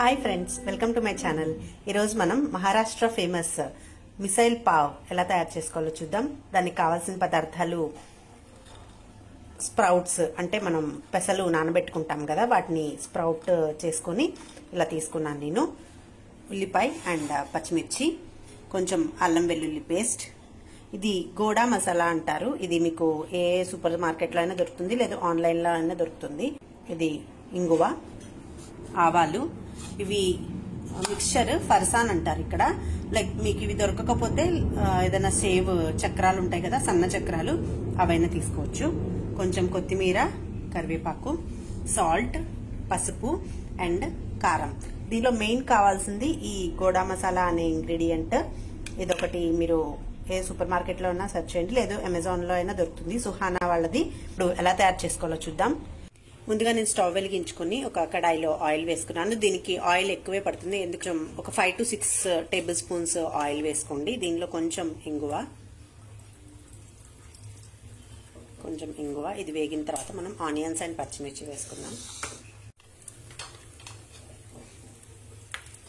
Hi friends, welcome to my channel. ఈరోజు మనం Maharashtra famous missile pav ఎలా తయారు చేసుకోవాలో చూద్దాం. దానికి కావాల్సిన పదార్థాలు స్ప్రౌట్స్, అంటే మనం పెసలు నానబెట్టుకుంటాం కదా, వాటిని స్ప్రౌట్ చేసుకొని ఇలా తీసుకున్నాను నేను. ఉల్లిపాయ అండ్ పచ్చిమిర్చి, కొంచెం అల్లం వెల్లుల్లి పేస్ట్. ఇది గోడా మసాలా అంటారు. ఇది మీకు ఏ సూపర్ మార్కెట్లో అయినా దొరుకుతుంది, లేదా ఆన్లైన్లో అయినా దొరుకుతుంది. ఇది ఇంగువ, ఆవాలు. ఇవి మిక్స్చర్ ఫర్సాన్ అంటారు ఇక్కడ. లైక్ మీకు ఇవి దొరకకపోతే ఏదైనా సేవ్ చక్రాలు ఉంటాయి కదా, సన్న చక్రాలు, అవైనా తీసుకోవచ్చు. కొంచెం కొత్తిమీర, కరివేపాకు, సాల్ట్, పసుపు అండ్ కారం. దీనిలో మెయిన్ కావాల్సింది ఈ గోడా మసాలా అనే ఇంగ్రీడియంట్. ఇదొకటి మీరు ఏ సూపర్ మార్కెట్ లో ఉన్నా సెర్చ్ చేయండి, లేదు అమెజాన్ లో అయినా దొరుకుతుంది, సుహానా వాళ్ళది. ఇప్పుడు ఎలా తయారు చేసుకోవాలో చూద్దాం. ముందుగా నేను స్టవ్ వెలిగించుకుని ఒక కడాయిలో ఆయిల్ వేసుకున్నాను. దీనికి ఆయిల్ ఎక్కువే పడుతుంది, ఎందుకు ఒక 5 to 6 టేబుల్ స్పూన్స్ ఆయిల్ వేసుకోండి. దీనిలో కొంచెం ఇంగువ. ఇది వేగిన తర్వాత మనం ఆనియన్స్ అండ్ పచ్చిమిర్చి వేసుకుందాం.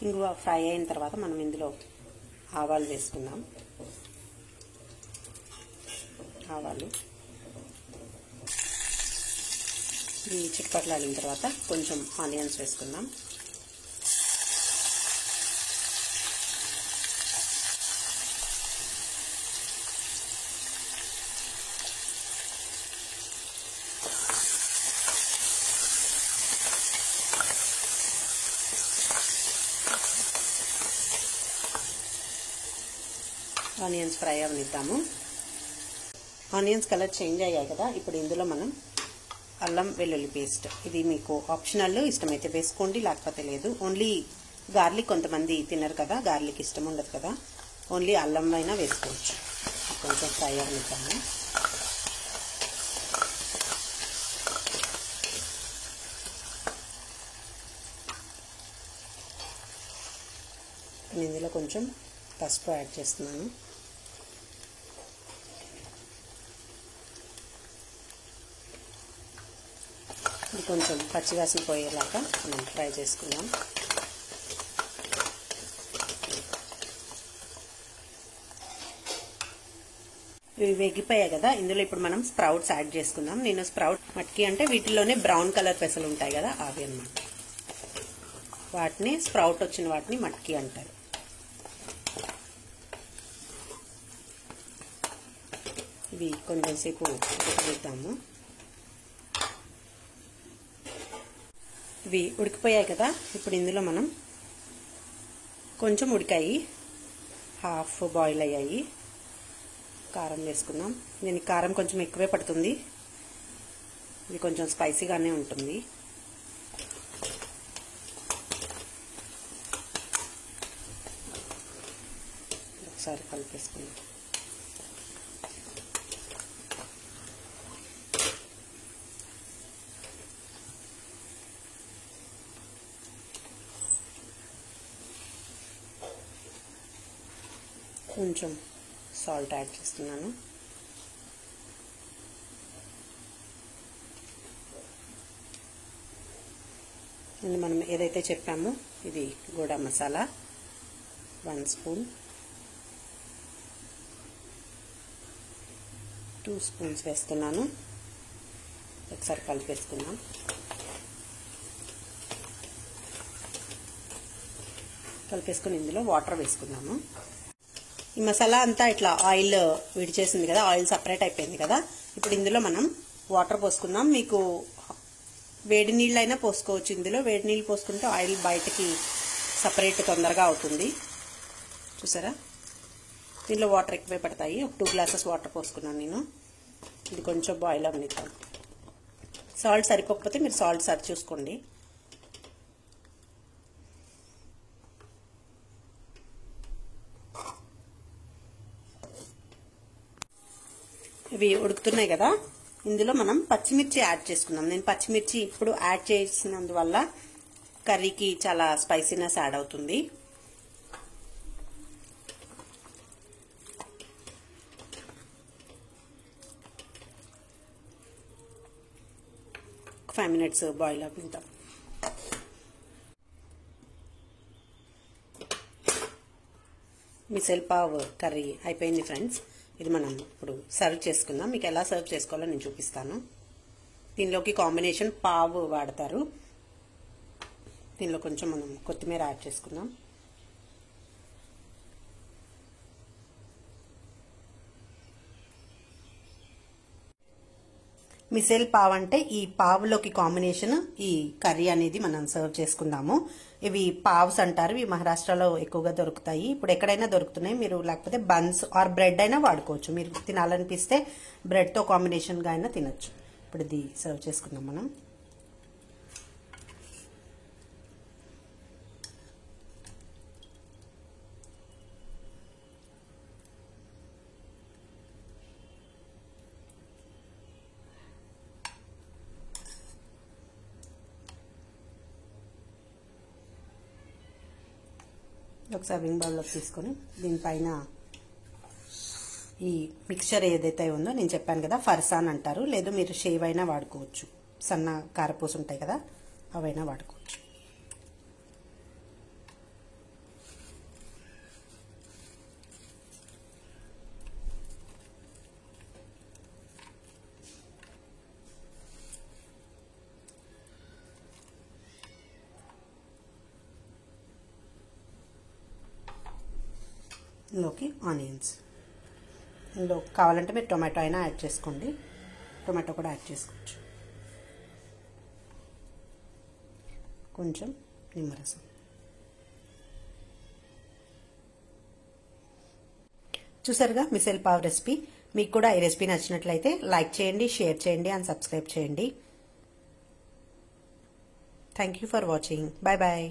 ఇంగువ ఫ్రై అయిన తర్వాత మనం ఇందులో ఆవాలు వేసుకుందాం. ఆవాలు ఈ చిట్పట్లాడిన తర్వాత కొంచెం ఆనియన్స్ వేసుకుందాం. ఆనియన్స్ ఫ్రై అవనిద్దాము. ఆనియన్స్ కలర్ చేంజ్ అయ్యాయి కదా, ఇప్పుడు ఇందులో మనం అల్లం వెల్లుల్లి పేస్ట్. ఇది మీకు ఆప్షనల్, ఇష్టమైతే వేసుకోండి, లేకపోతే లేదు. ఓన్లీ గార్లిక్ కొంతమంది తినరు కదా, గార్లిక్ ఇష్టం ఉండదు కదా, ఓన్లీ అల్లం అయినా వేసుకోవచ్చు. కొంచెం ఫ్రై అవనిద్దాము. ఇందులో కొంచెం పసుపు యాడ్ చేస్తున్నాను. ఇది కొంచెం పచ్చివాసన పోయేలాగా మనం ఫ్రై చేసుకుందాం. ఇవి వేగిపోయాయి కదా, ఇందులో ఇప్పుడు మనం స్ప్రౌట్స్ యాడ్ చేసుకుందాం. నేను స్ప్రౌట్ మట్కి అంటే వీటిలోనే బ్రౌన్ కలర్ పెసలు ఉంటాయి కదా, అవి అన్నమాట. వాటిని స్ప్రౌట్ వచ్చిన వాటిని మట్కి అంటారు. ఇవి కొంచెం సేపు ఉడికిద్దాము. ఇవి ఉడికిపోయాయి కదా, ఇప్పుడు ఇందులో మనం కొంచెం ఉడికాయి, హాఫ్ బాయిల్ అయ్యాయి. కారం వేసుకుందాం. దీనికి కారం కొంచెం ఎక్కువే పడుతుంది, ఇది కొంచెం స్పైసీగానే ఉంటుంది. ఒకసారి కలిపేసుకుందాం. కొంచెం సాల్ట్ యాడ్ చేస్తున్నాను. మనం ఏదైతే చెప్పామో ఇది గోడా మసాలా 1 స్పూన్, 2 స్పూన్స్ వేస్తున్నాను. ఒకసారి కలిపేసుకుందాం. కలిపేసుకుని ఇందులో వాటర్ వేసుకుందాము. ఈ మసాలా అంతా ఇట్లా ఆయిల్ విడిచేసింది కదా, ఆయిల్ సపరేట్ అయిపోయింది కదా, ఇప్పుడు ఇందులో మనం వాటర్ పోసుకుందాం. మీకు వేడి నీళ్ళైనా పోసుకోవచ్చు. ఇందులో వేడి నీళ్ళు పోసుకుంటే ఆయిల్ బయటకి సపరేట్ తొందరగా అవుతుంది. చూసారా, దీనిలో వాటర్ ఎక్కువే పడతాయి. ఒక 2 గ్లాసెస్ వాటర్ పోసుకున్నాను నేను. ఇది కొంచెం బాయిల్ అవనిద్దాం. సాల్ట్ సరిపోకపోతే మీరు సాల్ట్ సరి చూసుకోండి. ఇవి ఉడుకుతున్నాయి కదా, ఇందులో మనం పచ్చిమిర్చి యాడ్ చేసుకుందాం. నేను పచ్చిమిర్చి ఇప్పుడు యాడ్ చేసినందువల్ల కర్రీకి చాలా స్పైసీనెస్ యాడ్ అవుతుంది. ఒక 5 minutes బాయిల్ అవ్విద్దాం. మిసల్ పావ్ కర్రీ అయిపోయింది ఫ్రెండ్స్. ఇది మనం ఇప్పుడు సర్వ్ చేసుకుందాం. మీకు ఎలా సర్వ్ చేసుకోవాలో నేను చూపిస్తాను. దీనిలోకి కాంబినేషన్ పావ్ వాడతారు. దీనిలో కొంచెం మనం కొత్తిమీర యాడ్ చేసుకుందాం. మిసెల్ పావ్ అంటే ఈ పావులోకి కాంబినేషన్ ఈ కర్రీ అనేది మనం సర్వ్ చేసుకుందాము. ఇవి పావ్స్ అంటారు. ఇవి మహారాష్ట్రలో ఎక్కువగా దొరుకుతాయి. ఇప్పుడు ఎక్కడైనా దొరుకుతున్నాయి. మీరు లేకపోతే బన్స్ ఆర్ బ్రెడ్ అయినా వాడుకోవచ్చు. మీరు తినాలనిపిస్తే బ్రెడ్ తో కాంబినేషన్ గా అయినా తినొచ్చు. ఇప్పుడు ఇది సర్వ్ చేసుకుందాం మనం. ఒక సర్వింగ్ బౌల్లోకి తీసుకొని దీనిపైన ఈ మిక్చర్ ఏదైతే ఉందో నేను చెప్పాను కదా ఫర్సాన్ అంటారు. లేదు మీరు షేవ్ అయినా వాడుకోవచ్చు. సన్న కారపూస ఉంటాయి కదా అవైనా వాడుకోవచ్చు. ఇందులోకి ఆనియన్స్, ఇందులో కావాలంటే మీరు టొమాటో అయినా యాడ్ చేసుకోండి. టొమాటో కూడా యాడ్ చేసుకోవచ్చు. కొంచెం నిమ్మరసం. చూసారుగా మిసెల్ పావ్ రెసిపీ. మీకు కూడా ఈ రెసిపీ నచ్చినట్లయితే లైక్ చేయండి, షేర్ చేయండి అండ్ సబ్స్క్రైబ్ చేయండి. Thank you for watching. Bye bye.